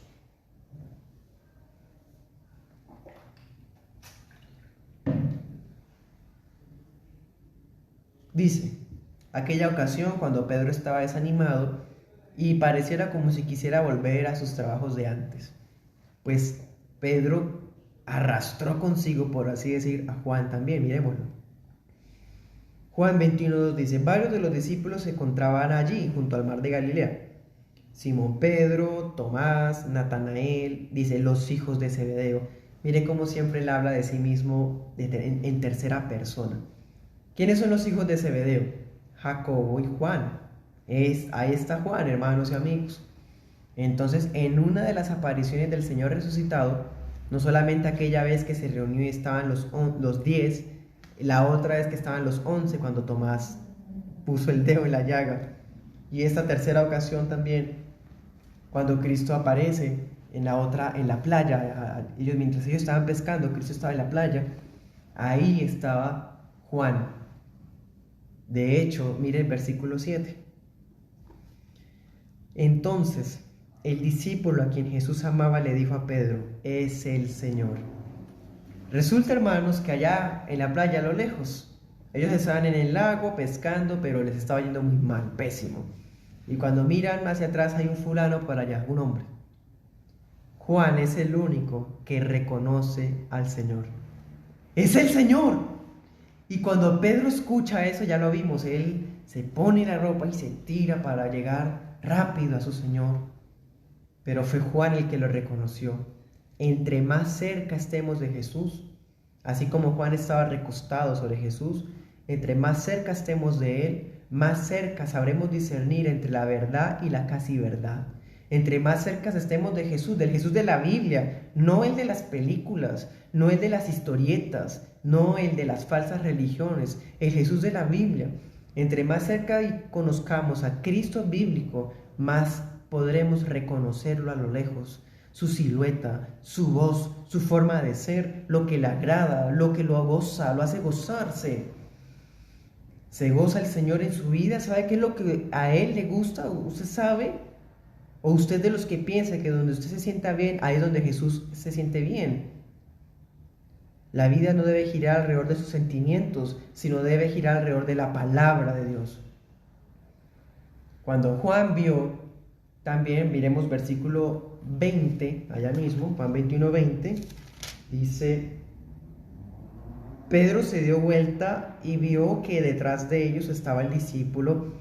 Dice: aquella ocasión cuando Pedro estaba desanimado y pareciera como si quisiera volver a sus trabajos de antes, pues Pedro arrastró consigo, por así decir, a Juan también. Miremoslo. Juan 21:2 dice: varios de los discípulos se encontraban allí junto al mar de Galilea. Simón Pedro, Tomás, Natanael, dice los hijos de Zebedeo. Mire cómo siempre él habla de sí mismo en tercera persona. ¿Quiénes son los hijos de Zebedeo? Jacobo y Juan. Ahí está Juan, hermanos y amigos. Entonces, en una de las apariciones del Señor resucitado, no solamente aquella vez que se reunió y estaban los 10, la otra vez que estaban los 11 cuando Tomás puso el dedo en la llaga, y esta tercera ocasión también, cuando Cristo aparece en la playa, mientras ellos estaban pescando, Cristo estaba en la playa, ahí estaba Juan. De hecho, mire el versículo 7. Entonces, el discípulo a quien Jesús amaba le dijo a Pedro: es el Señor. Resulta, hermanos, que allá en la playa a lo lejos, ellos estaban en el lago pescando, pero les estaba yendo muy mal, pésimo. Y cuando miran hacia atrás hay un fulano por allá, un hombre. Juan es el único que reconoce al Señor. ¡Es el Señor! Y cuando Pedro escucha eso, ya lo vimos, él se pone la ropa y se tira para llegar rápido a su Señor. Pero fue Juan el que lo reconoció. Entre más cerca estemos de Jesús, así como Juan estaba recostado sobre Jesús, entre más cerca estemos de Él, más cerca sabremos discernir entre la verdad y la casi verdad, Entre más cerca estemos de Jesús, del Jesús de la Biblia, no el de las películas, no el de las historietas, no el de las falsas religiones, el Jesús de la Biblia. Entre más cerca conozcamos a Cristo bíblico, más podremos reconocerlo a lo lejos. Su silueta, su voz, su forma de ser, lo que le agrada, lo que lo goza, lo hace gozarse. ¿Se goza el Señor en su vida? ¿Sabe qué es lo que a Él le gusta? ¿Usted sabe? ¿O usted de los que piensa que donde usted se sienta bien, ahí es donde Jesús se siente bien? La vida no debe girar alrededor de sus sentimientos, sino debe girar alrededor de la palabra de Dios. Cuando Juan vio, también miremos versículo 20, allá mismo, Juan 21:20, dice: Pedro se dio vuelta y vio que detrás de ellos estaba el discípulo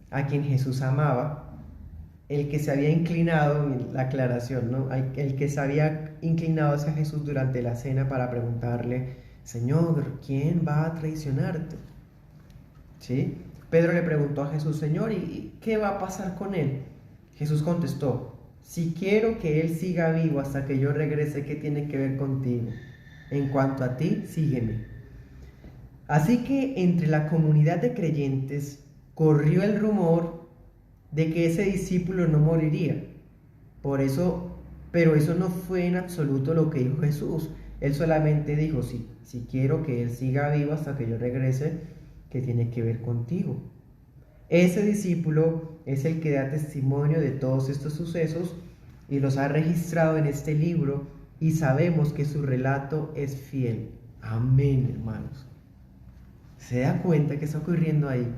a quien Jesús amaba, el que se había inclinado, la aclaración, ¿no? El que se había inclinado hacia Jesús durante la cena para preguntarle: Señor, ¿quién va a traicionarte? ¿Sí? Pedro le preguntó a Jesús: Señor, ¿y qué va a pasar con él? Jesús contestó: si quiero que él siga vivo hasta que yo regrese, ¿qué tiene que ver contigo? En cuanto a ti, sígueme. Así que entre la comunidad de creyentes corrió el rumor de que ese discípulo no moriría. Pero eso no fue en absoluto lo que dijo Jesús. Él solamente dijo: si quiero que él siga vivo hasta que yo regrese, ¿qué tiene que ver contigo? Ese discípulo es el que da testimonio de todos estos sucesos y los ha registrado en este libro, y sabemos que su relato es fiel. Amén, hermanos. ¿Se da cuenta que está ocurriendo ahí?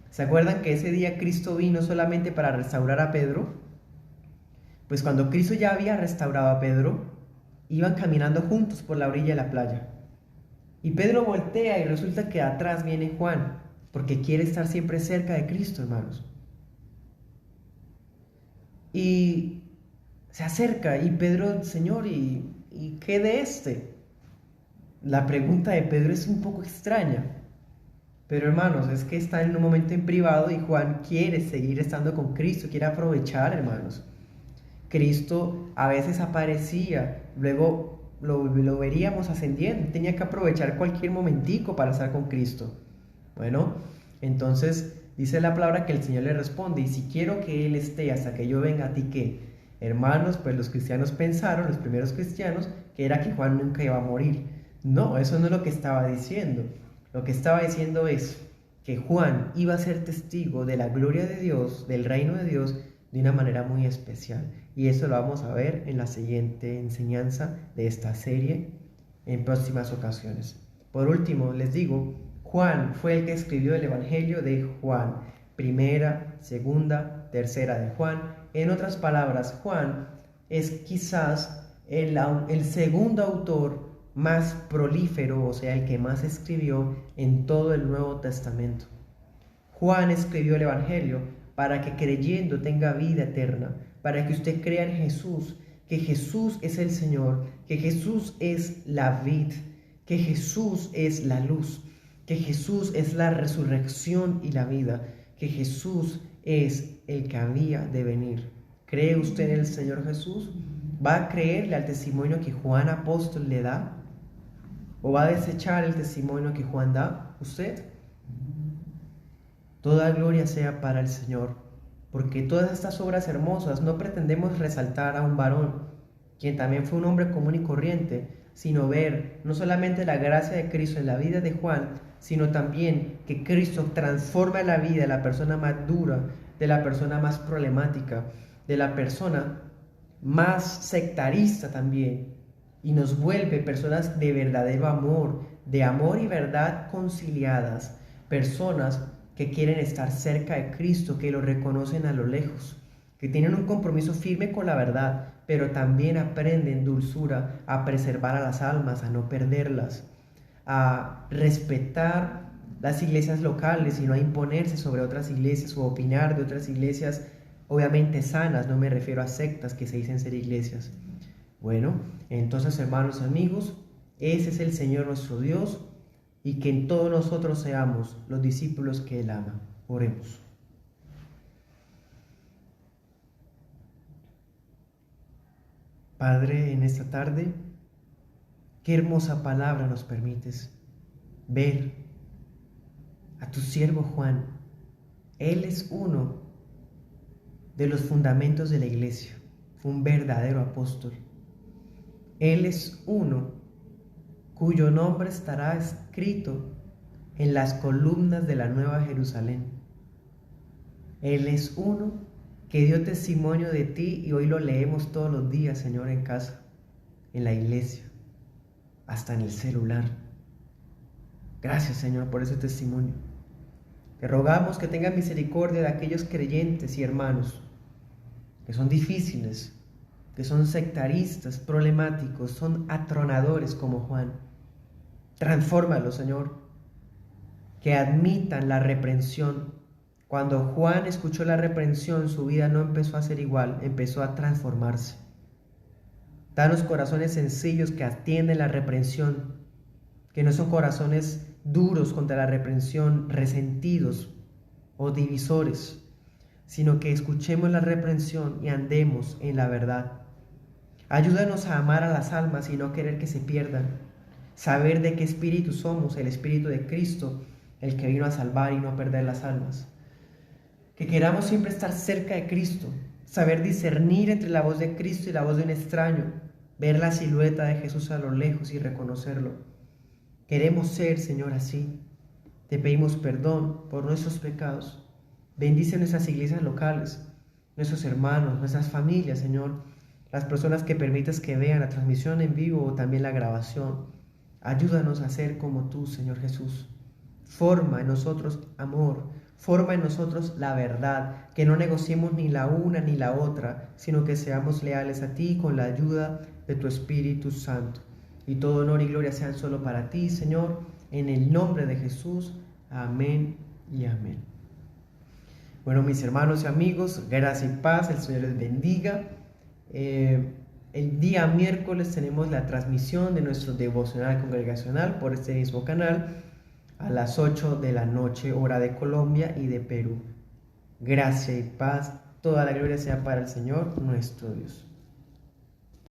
¿Se acuerdan que ese día Cristo vino solamente para restaurar a Pedro? Pues cuando Cristo ya había restaurado a Pedro, iban caminando juntos por la orilla de la playa. Y Pedro voltea y resulta que atrás viene Juan, porque quiere estar siempre cerca de Cristo, hermanos. Y se acerca y Pedro: Señor, ¿y qué de este? La pregunta de Pedro es un poco extraña. Pero hermanos, es que está en un momento en privado y Juan quiere seguir estando con Cristo, quiere aprovechar, hermanos. Cristo a veces aparecía, luego lo veríamos ascendiendo, tenía que aprovechar cualquier momentico para estar con Cristo. Bueno, entonces dice la palabra que el Señor le responde: y si quiero que Él esté hasta que yo venga, ¿a ti qué? Hermanos, pues los cristianos pensaron, los primeros cristianos, que era que Juan nunca iba a morir. No, eso no es lo que estaba diciendo. Lo que estaba diciendo es que Juan iba a ser testigo de la gloria de Dios, del reino de Dios, de una manera muy especial. Y eso lo vamos a ver en la siguiente enseñanza de esta serie en próximas ocasiones. Por último, les digo, Juan fue el que escribió el Evangelio de Juan, primera, segunda, tercera de Juan. En otras palabras, Juan es quizás el segundo autor más prolífero, o sea, el que más escribió en todo el Nuevo Testamento. Juan escribió el Evangelio para que creyendo tenga vida eterna, para que usted crea en Jesús, que Jesús es el Señor, que Jesús es la vid, que Jesús es la luz, que Jesús es la resurrección y la vida, que Jesús es el que había de venir. ¿Cree usted en el Señor Jesús? ¿Va a creerle al testimonio que Juan apóstol le da? ¿O va a desechar el testimonio que Juan da? ¿Usted? Toda gloria sea para el Señor, porque todas estas obras hermosas no pretendemos resaltar a un varón, quien también fue un hombre común y corriente, sino ver no solamente la gracia de Cristo en la vida de Juan, sino también que Cristo transforma la vida de la persona más dura, de la persona más problemática, de la persona más sectarista también, y nos vuelve personas de verdadero amor, de amor y verdad conciliadas, personas que quieren estar cerca de Cristo, que lo reconocen a lo lejos, que tienen un compromiso firme con la verdad, pero también aprenden dulzura a preservar a las almas, a no perderlas, a respetar las iglesias locales y no a imponerse sobre otras iglesias o opinar de otras iglesias, obviamente sanas, no me refiero a sectas que se dicen ser iglesias. Bueno, entonces, hermanos, amigos, ese es el Señor nuestro Dios, y que en todos nosotros seamos los discípulos que Él ama. Oremos. Padre, en esta tarde, qué hermosa palabra nos permites ver a tu siervo Juan. Él es uno de los fundamentos de la iglesia, fue un verdadero apóstol. Él es uno cuyo nombre estará escrito en las columnas de la Nueva Jerusalén. Él es uno que dio testimonio de ti y hoy lo leemos todos los días, Señor, en casa, en la iglesia, hasta en el celular. Gracias, Señor, por ese testimonio. Te rogamos que tengas misericordia de aquellos creyentes y hermanos que son difíciles, que son sectaristas, problemáticos, son atronadores como Juan. Transfórmalos, Señor, que admitan la reprensión. Cuando Juan escuchó la reprensión, su vida no empezó a ser igual, empezó a transformarse. Danos corazones sencillos que atienden la reprensión, que no son corazones duros contra la reprensión, resentidos o divisores, sino que escuchemos la reprensión y andemos en la verdad. Ayúdanos a amar a las almas y no querer que se pierdan, saber de qué espíritu somos, el espíritu de Cristo, el que vino a salvar y no a perder las almas. Que queramos siempre estar cerca de Cristo, saber discernir entre la voz de Cristo y la voz de un extraño, ver la silueta de Jesús a lo lejos y reconocerlo. Queremos ser, Señor, así. Te pedimos perdón por nuestros pecados. Bendice nuestras iglesias locales, nuestros hermanos, nuestras familias, Señor, las personas que permitas que vean la transmisión en vivo o también la grabación. Ayúdanos a ser como tú, Señor Jesús. Forma en nosotros amor, forma en nosotros la verdad, que no negociemos ni la una ni la otra, sino que seamos leales a ti con la ayuda de tu Espíritu Santo. Y todo honor y gloria sean solo para ti, Señor, en el nombre de Jesús. Amén y amén. Bueno, mis hermanos y amigos, gracia y paz, el Señor les bendiga. El día miércoles tenemos la transmisión de nuestro devocional congregacional por este mismo canal a las 8 de la noche, hora de Colombia y de Perú. Gracia y paz, toda la gloria sea para el Señor nuestro Dios.